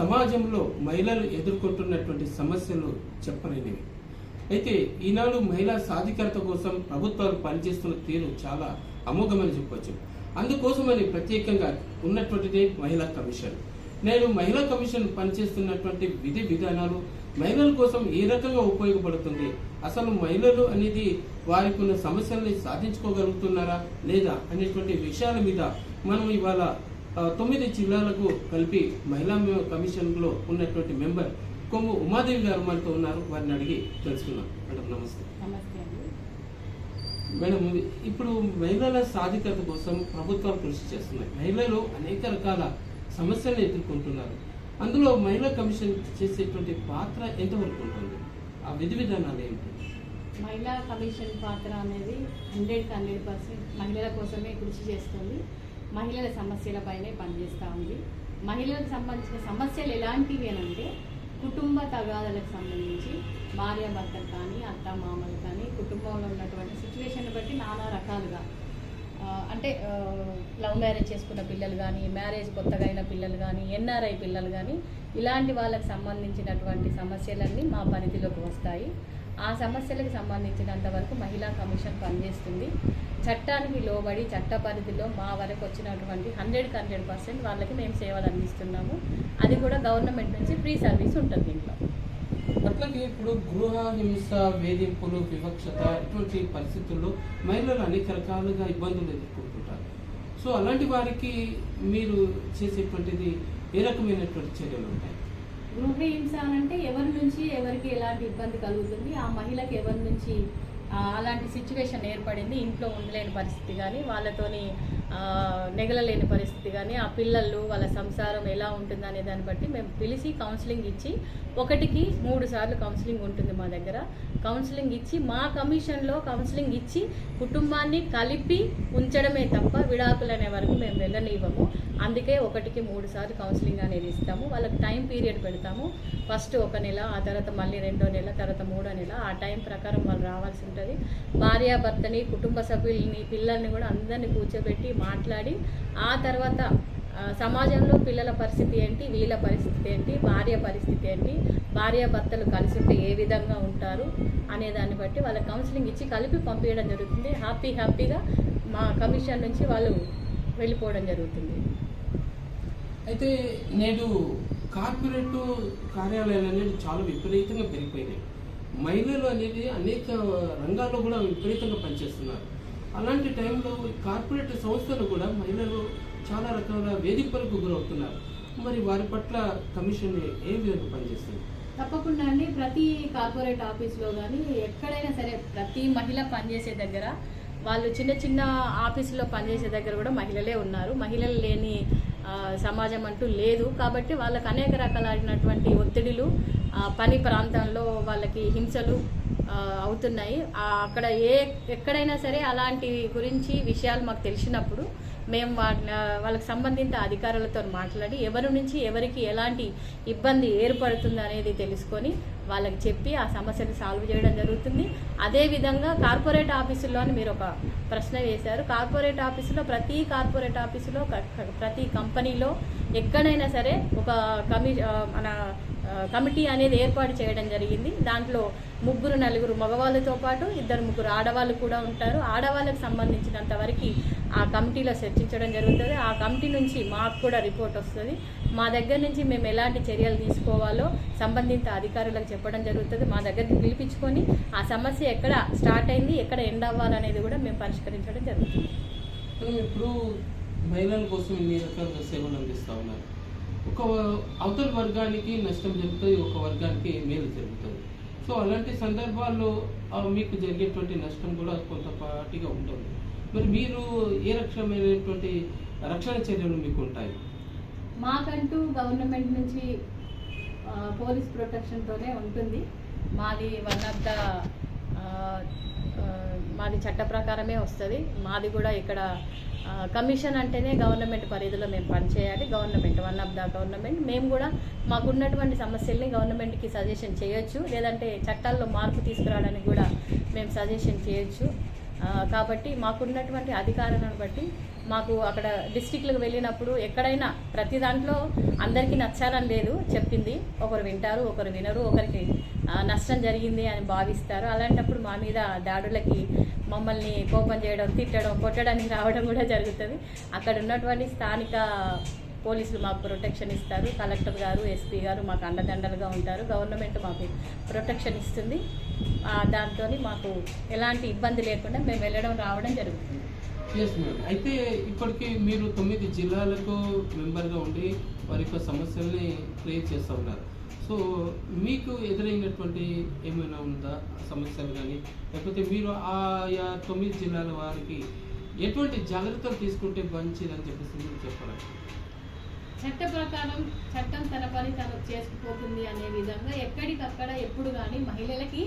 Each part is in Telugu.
సమాజంలో మహిళలు ఎదుర్కొంటున్నటువంటి సమస్యలు చెప్పలేనివి. అయితే ఈనాడు మహిళా సాధికారత కోసం ప్రభుత్వాలు పనిచేస్తున్న తీరు చాలా అమోఘమని చెప్పవచ్చు. అందుకోసమని ప్రత్యేకంగా ఉన్నటువంటిది మహిళా కమిషన్. నేను మహిళా కమిషన్ పనిచేస్తున్నటువంటి విధి విధానాలు మహిళల కోసం ఏ రకంగా ఉపయోగపడుతుంది, అసలు మహిళలు అనేది వారికి ఉన్న సమస్యల్ని సాధించుకోగలుగుతున్నారా లేదా అనేటువంటి విషయాల మీద మనం ఇవాళ 9 జిల్లాలకు కలిపి మహిళా కమిషన్ లో ఉన్నటువంటి మెంబర్ కొమ్ము ఉమాదేవి గారు మనతో ఉన్నారు. వారిని అడిగి తెలుసుకున్నాం. మేడం నమస్తే. మేడం, ఇప్పుడు మహిళల సాధికారత కోసం ప్రభుత్వాలు కృషి చేస్తున్నాయి. మహిళలు అనేక రకాల సమస్యలను ఎదుర్కొంటున్నారు. అందులో మహిళా కమిషన్ చేసేటువంటి పాత్ర ఎంతవరకు ఉంటుంది, ఆ విధి విధానాలు ఏంటి? మహిళా కమిషన్ పాత్ర అనేది 100% మహిళల కోసమే కృషి చేస్తుంది. మహిళల సమస్యలపైనే పనిచేస్తూ ఉంది. మహిళలకు సంబంధించిన సమస్యలు ఎలాంటివి అంటే కుటుంబ తగాదాలకు సంబంధించి భార్యాభర్తలు కానీ అత్తమామలు కానీ కుటుంబంలో ఉన్నటువంటి సిచ్యువేషన్ బట్టి నానా రకాలుగా అంటే లవ్ మ్యారేజ్ చేసుకున్న పిల్లలు కానీ, మ్యారేజ్ కొత్తగా అయిన పిల్లలు కానీ, ఎన్ఆర్ఐ పిల్లలు కానీ, ఇలాంటి వాళ్ళకి సంబంధించినటువంటి సమస్యలన్నీ మా పరిధిలోకి వస్తాయి. ఆ సమస్యలకు సంబంధించినంత వరకు మహిళా కమిషన్ పనిచేస్తుంది. చట్టానికి లోబడి చట్ట పరిధిలో మా వరకు వచ్చినటువంటి 100% వాళ్ళకి మేము సేవలు అందిస్తున్నాము. అది కూడా గవర్నమెంట్ నుంచి ఫ్రీ సర్వీస్ ఉంటుంది దీంట్లో. అట్లాగే ఇప్పుడు గృహ హింస, వేధింపులు, వివక్షత ఇటువంటి పరిస్థితుల్లో మహిళలు అనేక రకాలుగా ఇబ్బందులు ఎదుర్కొంటుంటారు. సో అలాంటి వారికి మీరు చేసేటువంటిది ఏ రకమైనటువంటి చర్యలు ఉంటాయి? గృహ హింస అంటే ఎవరి నుంచి ఎవరికి ఎలాంటి ఇబ్బంది కలుగుతుంది, ఆ మహిళకి ఎవరి నుంచి అలాంటి సిచ్యువేషన్ ఏర్పడింది, ఇంట్లో ఉండలేని పరిస్థితి కానీ, వాళ్ళతోని నెగలలేని పరిస్థితి కానీ, ఆ పిల్లలు వాళ్ళ సంసారం ఎలా ఉంటుందనే దాన్ని బట్టి మేము పిలిచి కౌన్సిలింగ్ ఇచ్చి 1కి 3 సార్లు కౌన్సిలింగ్ ఉంటుంది మా దగ్గర. కౌన్సిలింగ్ ఇచ్చి మా కమిషన్లో కౌన్సిలింగ్ ఇచ్చి కుటుంబాన్ని కలిపి ఉంచడమే తప్ప విడాకులు అనే వరకు మేము వెళ్ళనివ్వము. అందుకే 1కి 3 సార్లు కౌన్సిలింగ్ అనేది ఇస్తాము. వాళ్ళకి టైం పీరియడ్ పెడతాము. ఫస్ట్ 1 నెల, ఆ తర్వాత మళ్ళీ 2వ నెల, తర్వాత 3వ నెల, ఆ టైం ప్రకారం వాళ్ళు రావాల్సి ఉంటుంది. భార్యాభర్తని, కుటుంబ సభ్యుల్ని, పిల్లల్ని కూడా అందరినీ కూర్చోబెట్టి మాట్లాడి ఆ తర్వాత సమాజంలో పిల్లల పరిస్థితి ఏంటి, వీళ్ళ పరిస్థితి ఏంటి, భార్య పరిస్థితి ఏంటి, భార్యాభర్తలు కలిసి ఉంటే ఏ విధంగా ఉంటారు అనే దాన్ని బట్టి వాళ్ళ కౌన్సిలింగ్ ఇచ్చి కలిపి పంపించడం జరుగుతుంది. హ్యాపీగా మా కమిషన్ నుంచి వాళ్ళు వెళ్ళిపోవడం జరుగుతుంది. అయితే నేడు కార్పొరేట్ కార్యాలయాలు అనేది చాలా విపరీతంగా పెరిగిపోయినాయి. మహిళలు అనేది అనేక రంగాల్లో కూడా విపరీతంగా పనిచేస్తున్నారు. అలాంటి టైంలో కార్పొరేట్ సంస్థలు కూడా మహిళలు చాలా రకాల వేధింపులకు గురవుతున్నారు. మరి వారి పట్ల కమిషన్ ఏ విధంగా పనిచేస్తుంది? తప్పకుండా అండి. ప్రతి కార్పొరేట్ ఆఫీస్లో కానీ ఎక్కడైనా సరే ప్రతి మహిళ పనిచేసే దగ్గర, వాళ్ళు చిన్న ఆఫీసులో పనిచేసే దగ్గర కూడా మహిళలే ఉన్నారు. మహిళలు లేని సమాజం అంటూ లేదు. కాబట్టి వాళ్ళకి అనేక రకాలైనటువంటి ఒత్తిడిలు, పని ప్రాంతంలో వాళ్ళకి హింసలు అవుతున్నాయి. అక్కడ ఎక్కడైనా సరే అలాంటి గురించి విషయాలు మాకు తెలిసినప్పుడు మేము వాళ్ళకి సంబంధిత అధికారులతో మాట్లాడి ఎవరి నుంచి ఎవరికి ఎలాంటి ఇబ్బంది ఏర్పడుతుంది అనేది తెలుసుకొని వాళ్ళకి చెప్పి ఆ సమస్యను సాల్వ్ చేయడం జరుగుతుంది. అదేవిధంగా కార్పొరేట్ ఆఫీసుల్లో అని మీరు ఒక ప్రశ్న వేశారు. కార్పొరేట్ ఆఫీసులో ప్రతి కంపెనీలో ఎక్కడైనా సరే ఒక కమిటీ అనేది ఏర్పాటు చేయడం జరిగింది. దాంట్లో 3-4 మగవాళ్ళతో పాటు 2-3 ఆడవాళ్ళు కూడా ఉంటారు. ఆడవాళ్ళకి సంబంధించినంత వరకు ఆ కమిటీలో చర్చించడం జరుగుతుంది. ఆ కమిటీ నుంచి మాకు కూడా రిపోర్ట్ వస్తుంది. మా దగ్గర నుంచి మేము ఎలాంటి చర్యలు తీసుకోవాలో సంబంధిత అధికారులకు చెప్పడం జరుగుతుంది. మా దగ్గరికి పిలిపించుకొని ఆ సమస్య ఎక్కడ స్టార్ట్ అయింది, ఎక్కడ ఎండ్ అవ్వాలనేది కూడా మేము పరిష్కరించడం జరుగుతుంది. ఇప్పుడు మహిళల కోసం ఇన్ని రకాలుగా సేవలు అందిస్తూ ఉన్నారు. ఒక అవతల వర్గానికి నష్టం జరుగుతుంది, ఒక వర్గానికి మేలు జరుగుతుంది. సో అలాంటి సందర్భాల్లో మీకు జరిగేటువంటి నష్టం కూడా కొంతపాటిగా ఉంటుంది. మరి మీరు ఏ రకమైనటువంటి రక్షణ చర్యలు మీకు ఉంటాయి? మాకంటూ గవర్నమెంట్ నుంచి పోలీస్ ప్రొటెక్షన్తోనే ఉంటుంది. మాది మాది చట్ట ప్రకారమే వస్తుంది. మాది కూడా ఇక్కడ కమిషన్ అంటేనే గవర్నమెంట్ పరిధిలో మేము పనిచేయాలి. గవర్నమెంట్ మేము కూడా మాకున్నటువంటి సమస్యల్ని గవర్నమెంట్కి సజెషన్ చేయొచ్చు, లేదంటే చట్టాల్లో మార్పు తీసుకురావడానికి కూడా మేము సజెషన్ చేయొచ్చు. కాబట్టి మాకున్నటువంటి అధికారాలను బట్టి మాకు అక్కడ డిస్టిక్లకు వెళ్ళినప్పుడు ఎక్కడైనా ప్రతి దాంట్లో అందరికీ నచ్చాలని లేదు, చెప్పింది ఒకరు వింటారు, ఒకరు వినరు, ఒకరికి నష్టం జరిగింది అని భావిస్తారు. అలాంటప్పుడు మా మీద దాడులకి మమ్మల్ని కోపం చేయడం, తిట్టడం, కొట్టడానికి రావడం కూడా జరుగుతుంది. అక్కడ ఉన్నటువంటి స్థానిక పోలీసులు మాకు ప్రొటెక్షన్ ఇస్తారు. కలెక్టర్ గారు, ఎస్పీ గారు మాకు అండదండలుగా ఉంటారు. గవర్నమెంట్ మాకు ప్రొటెక్షన్ ఇస్తుంది. దాంతో మాకు ఎలాంటి ఇబ్బంది లేకుండా మేము వెళ్ళడం రావడం జరుగుతుంది. Yes madam. అయితే ఇప్పటికీ మీరు 9 జిల్లాలకు మెంబర్గా ఉండి వారి యొక్క సమస్యల్ని క్లియర్ చేస్తూ ఉన్నారు. సో మీకు ఎదురైనటువంటి ఏమైనా ఉందా సమస్యలు కానీ, లేకపోతే మీరు ఆయా 9 జిల్లాల వారికి ఎటువంటి జాగ్రత్తలు తీసుకుంటే మంచిదని చెప్పేసి మీరు చెప్పాలి? చట్ట ప్రకారం చట్టం తన పని తను చేసుకుపోతుంది అనే విధంగా ఎక్కడికక్కడ ఎప్పుడు కానీ మహిళలకి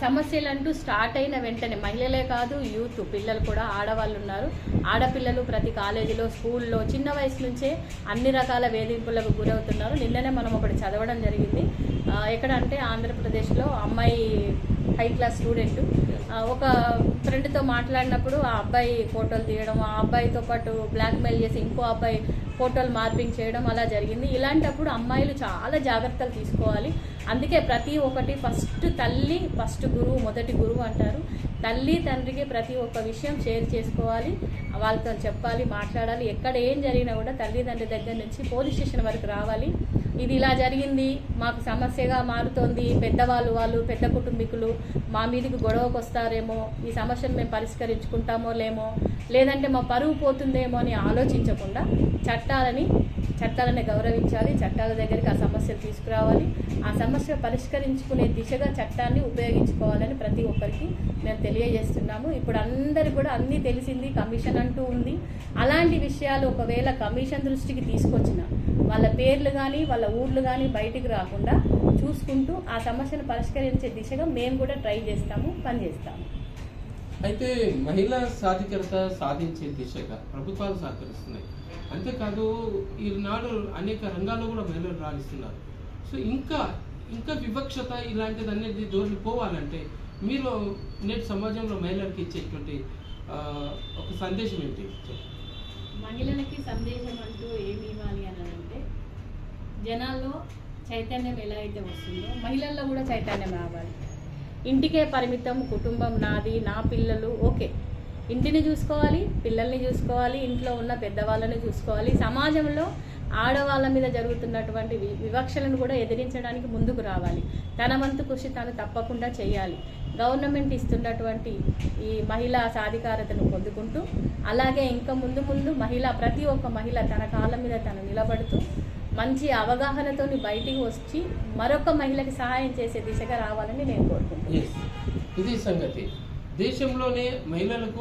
సమస్యలు అంటూ స్టార్ట్ అయిన వెంటనే, మహిళలే కాదు యూత్ పిల్లలు కూడా, ఆడవాళ్ళు ఉన్నారు, ఆడపిల్లలు ప్రతి కాలేజీలో, స్కూల్లో చిన్న వయసు నుంచే అన్ని రకాల వేధింపులకు గురవుతున్నారు. నిన్ననే మనం ఒకటి చదవడం జరిగింది. ఎక్కడ అంటే ఆంధ్రప్రదేశ్లో అమ్మాయి హై క్లాస్ స్టూడెంట్ ఒక ఫ్రెండ్తో మాట్లాడినప్పుడు ఆ అబ్బాయి ఫోటోలు తీయడం, ఆ అబ్బాయితో పాటు బ్లాక్మెయిల్ చేసి ఇంకో అబ్బాయి ఫోటోలు మార్పింగ్ చేయడం అలా జరిగింది. ఇలాంటప్పుడు అమ్మాయిలు చాలా జాగ్రత్తలు తీసుకోవాలి. అందుకే ప్రతి ఒక్కటి ఫస్ట్ తల్లి ఫస్ట్ గురువు, మొదటి గురువు అంటారు. తల్లి తండ్రికి ప్రతి ఒక్క విషయం షేర్ చేసుకోవాలి, వాళ్ళతో చెప్పాలి, మాట్లాడాలి. ఎక్కడ ఏం జరిగినా కూడా తల్లిదండ్రి దగ్గర నుంచి పోలీస్ స్టేషన్ వరకు రావాలి. ఇది ఇలా జరిగింది, మాకు సమస్యగా మారుతోంది, వాళ్ళు పెద్ద కుటుంబీకులు మా మీదకి గొడవకు వస్తారేమో, ఈ సమస్యను మేము పరిష్కరించుకుంటామో లేమో, లేదంటే మా పరువు పోతుందేమో అని ఆలోచించకుండా చట్టాలని గౌరవించాలి. చట్టాల దగ్గరికి ఆ సమస్యలు తీసుకురావాలి. ఆ సమస్య పరిష్కరించుకునే దిశగా చట్టాన్ని ఉపయోగించుకోవాలని ప్రతి ఒక్కరికి మేము తెలియజేస్తున్నాము. ఇప్పుడు అందరికి కూడా అన్నీ తెలిసింది, కమిషన్ అంటూ ఉంది. అలాంటి విషయాలు ఒకవేళ కమిషన్ దృష్టికి తీసుకొచ్చిన వాళ్ళ పేర్లు కానీ వాళ్ళ ఊర్లు కానీ బయటికి రాకుండా చూసుకుంటూ ఆ సమస్యను పరిష్కరించే దిశగా మేము కూడా ట్రై చేస్తాము, పనిచేస్తాము. అయితే మహిళా సాధికారత సాధించే దిశగా ప్రభుత్వాలు సహకరిస్తున్నాయి. అంతేకాదు ఈనాడు అనేక రంగాల్లో కూడా మహిళలు రాణిస్తున్నారు. సో ఇంకా వివక్షత ఇలాంటిది అనేది దూరం పోవాలంటే మీరు నేటి సమాజంలో మహిళలకు ఇచ్చేటువంటి ఒక సందేశం ఏంటి? మహిళలకి సందేశం అంటూ ఏమి ఇవ్వాలి అని అంటే, జనాల్లో చైతన్యం ఎలా అయితే వస్తుందో మహిళల్లో కూడా చైతన్యం రావాలి. ఇంటికే పరిమితం, కుటుంబం నాది, నా పిల్లలు, ఓకే, ఇంటిని చూసుకోవాలి, పిల్లల్ని చూసుకోవాలి, ఇంట్లో ఉన్న పెద్దవాళ్ళని చూసుకోవాలి. సమాజంలో ఆడవాళ్ళ మీద జరుగుతున్నటువంటి వివక్షలను కూడా ఎదిరించడానికి ముందుకు రావాలి. తన వంతు కృషి తాను తప్పకుండా చేయాలి. గవర్నమెంట్ ఇస్తున్నటువంటి ఈ మహిళా సాధికారతను పొందుకుంటూ, అలాగే ఇంకా ముందు ప్రతి ఒక్క మహిళ తన కాళ్ళ మీద తను నిలబడుతూ మంచి అవగాహనతోని బయటికి వచ్చి మరొక మహిళకి సహాయం చేసే దిశగా రావాలని నేను కోరుకుంటున్నాను. ఇది సంగతి. దేశంలోనే మహిళలకు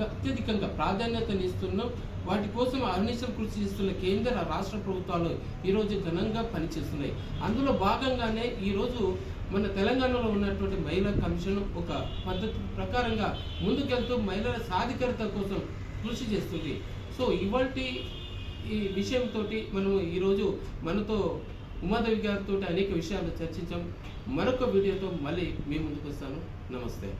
అత్యధికంగా ప్రాధాన్యతనిస్తున్నాం. వాటి కోసం అహర్నిశలు కృషి చేస్తున్న కేంద్ర రాష్ట్ర ప్రభుత్వాలు ఈరోజు ఘనంగా పనిచేస్తున్నాయి. అందులో భాగంగానే ఈరోజు మన తెలంగాణలో ఉన్నటువంటి మహిళా కమిషన్ ఒక పద్ధతి ప్రకారంగా ముందుకెళ్తూ మహిళల సాధికారత కోసం కృషి చేస్తుంది. సో ఇవాల్టి ఈ విషయంతో మనం ఈరోజు మనతో ఉమాదేవి గారితో అనేక విషయాలు చర్చించాం. మరొక వీడియోతో మళ్ళీ మీ ముందుకు వస్తాను. నమస్తే.